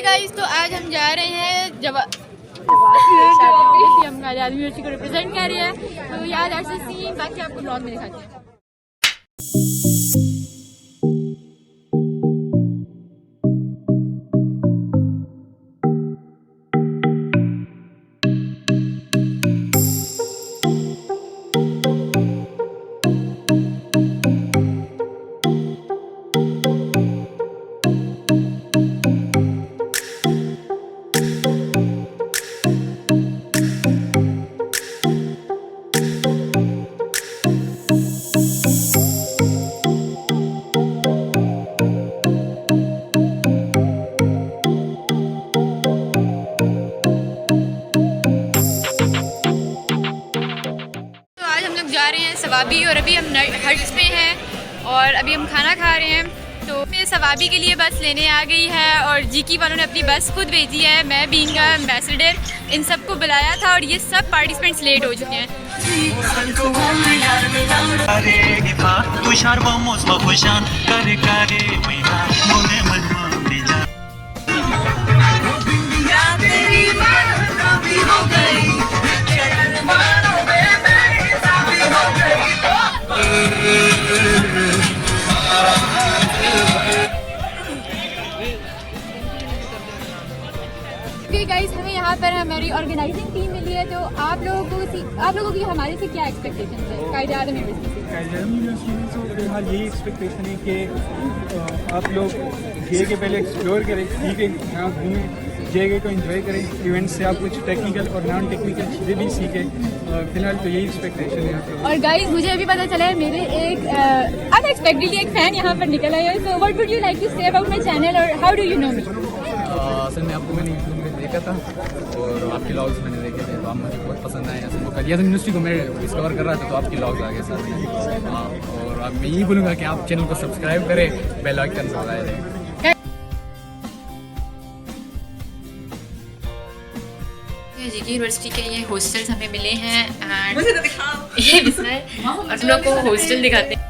Guys, तो आज हम जा रहे हैं हम आज़ाद यूनिवर्सिटी को रिप्रेजेंट कर रहे हैं। तो यार ऐसे सीन बाकी आपको ब्लॉग में दिखाते हैं। जा रहे हैं सवाबी और अभी हम हट्स पे हैं और अभी हम खाना खा रहे हैं। तो मैं सवाबी के लिए बस लेने आ गई है और जीकी वालों ने अपनी बस खुद भेजी है। मैं भी इनका एम्बेसडर इन सबको बुलाया था और ये सब पार्टिसिपेंट्स लेट हो चुके हैं। गाइस, हमें यहाँ पर हमारी ऑर्गेनाइजिंग टीम मिली है। तो आप लोगों की हमारे से क्या एक्सपेक्टेशन है? कायद-ए-आज़म यूनिवर्सिटी से फिलहाल यही एक्सपेक्टेशन है कि आप लोग जे के पहले एक्सप्लोर करें, सीखें, यहाँ घूमें, जे को एंजॉय करें, इवेंट से आप कुछ टेक्निकल और नॉन टेक्निकल चीज़ें भी सीखें। फिलहाल तो यही एक्सपेक्टेशन है। और गाइस, मुझे अभी पता चला है मेरे एक अनएक्सपेक्टेडली एक फ़ैन यहाँ पर निकल आया है। So what would you like to say about my channel और how do you know me? असल में आपको मैंने यूट्यूब में देखा था और आपके व्लॉग्स मैंने देखे थे, तो आप मुझे बहुत पसंद आए। असल में कायद-ए-आज़म यूनिवर्सिटी को मैं डिस्कवर कर रहा था, तो आपके व्लॉग्स आ गए साथ में। और अब मैं यही बोलूँगा कि आप चैनल को सब्सक्राइब करें, बेल आइकन दबाएं। जीकी यूनिवर्सिटी के ये हॉस्टल्स हमें मिले हैं एंड ये हम लोग को हॉस्टल दिखाते हैं।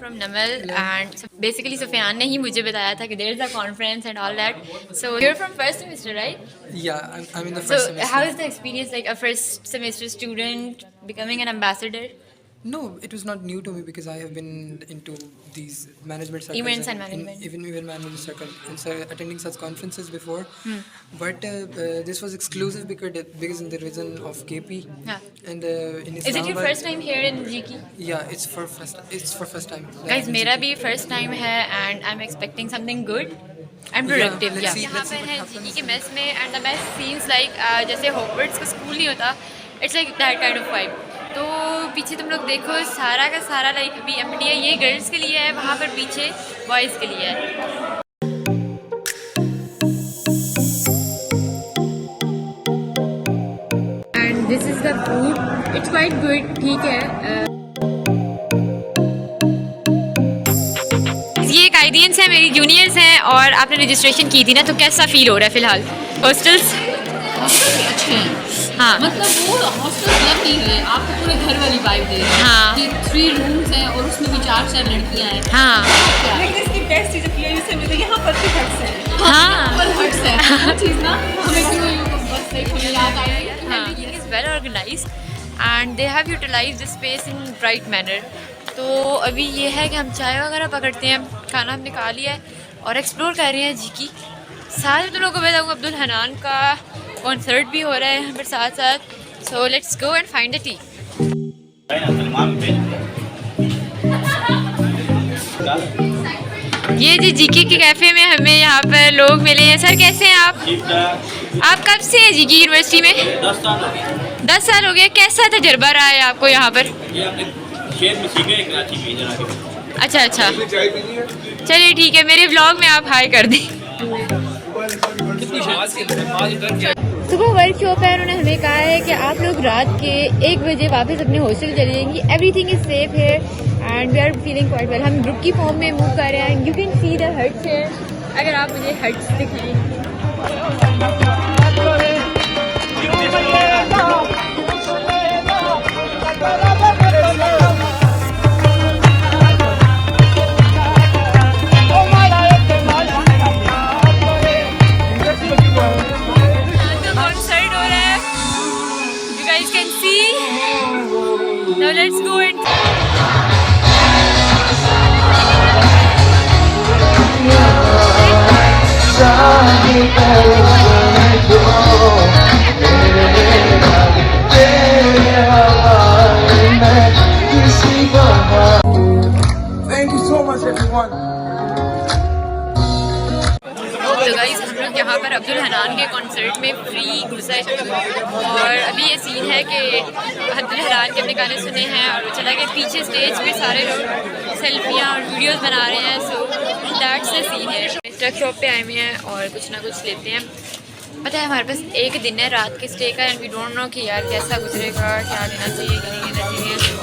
From Namal, and so basically Sufyan ने ही मुझे बताया था कि there is a conference and all that. So you're from first semester, right? Yeah, I'm in the first semester. So how is the experience like a first semester student becoming an ambassador? No, it was not new to me because I have been into these management circles, Events and management. Even management circle and so attending such conferences before. But this was exclusive because in the region of KP. Yeah. And in Islamabad. Is it your first time here in GK? Yeah, it's for first time. Guys, मेरा भी first time है and I'm expecting something good and productive. Let's see यहाँ पे what है happens. GK के mess में and the mess feels like जैसे Hogwarts का स्कूल नहीं होता, it's like that kind of vibe. तो पीछे तुम लोग देखो सारा का सारा लाइक अभी एमडीए ये गर्ल्स के लिए है, वहाँ पर पीछे बॉयज़ के लिए है। And this is the food, it's quite good, ठीक है। ये कायदीन से मेरी जूनियर्स हैं और आपने रजिस्ट्रेशन की थी ना, तो कैसा फील हो रहा है फिलहाल? हॉस्टल्स अच्छे हैं। हाँ, मतलब वो हॉस्टल मतलब नहीं है, आपको पूरे घर वाली वाइब दे रहे हैं। हाँ। कि 3 रूम्स हैं और उसमें भी 4 लड़कियां हैं। हाँ, लेकिन इसकी बेस्ट चीज़ से मिलती है यहाँ पर भी हट्स है। हाँ, पर हट्स है वो चीज़ ना हमें क्यों बस देखो याद आई। हाँ, it is well organized and they have utilized the space in right manner. तो अभी ये है कि हम चाय वगैरह पकड़ते हैं, खाना हमने खा लिया है और एक्सप्लोर कर रहे हैं जीकी। साथ में तुम लोगों को बताऊँगा अब्दुल हनान का कॉन्सर्ट भी हो रहा है यहाँ पर साथ साथ। So let's go and find the T. ये जी जीके के कैफ़े में हमें यहाँ पर लोग मिले हैं। सर कैसे हैं आप कब से हैं जीके यूनिवर्सिटी में? 10 साल हो गए। कैसा तजर्बा रहा है आपको यहाँ पर? अच्छा, चलिए ठीक है, मेरे व्लॉग में आप हाई कर दें। सुबह वर्कशॉप है, उन्होंने हमें कहा है कि आप लोग रात के 1 बजे वापस अपने हॉस्टल चले जाएंगी। एवरीथिंग इज सेफ है and we are feeling quite well. हम ग्रुप की फॉर्म में मूव कर रहे हैं। You can see the huts here अगर आप मुझे हट्स दिखाएं। कॉन्सर्ट हो रहा है, you guys can see. Now let's go and Thank you so much, everyone. तो गाइस हम लोग यहाँ पर अब्दुल हनान के कॉन्सर्ट में फ्री घुसे और अभी ये सीन है कि अब्दुल हनान के अपने गाने सुने हैं और वो चला गया पीछे स्टेज पे सारे लोग सेल्फियाँ और वीडियोस बना रहे हैं। सो दैट्स द सीन है। ट्रक शॉप पे आए हुए हैं और कुछ ना कुछ लेते हैं। पता है हमारे पास एक दिन है रात के स्टे का एंड वी डोंट नो कि यार कैसा गुजरेगा, क्या लेना चाहिए क्या नहीं लेना चाहिए।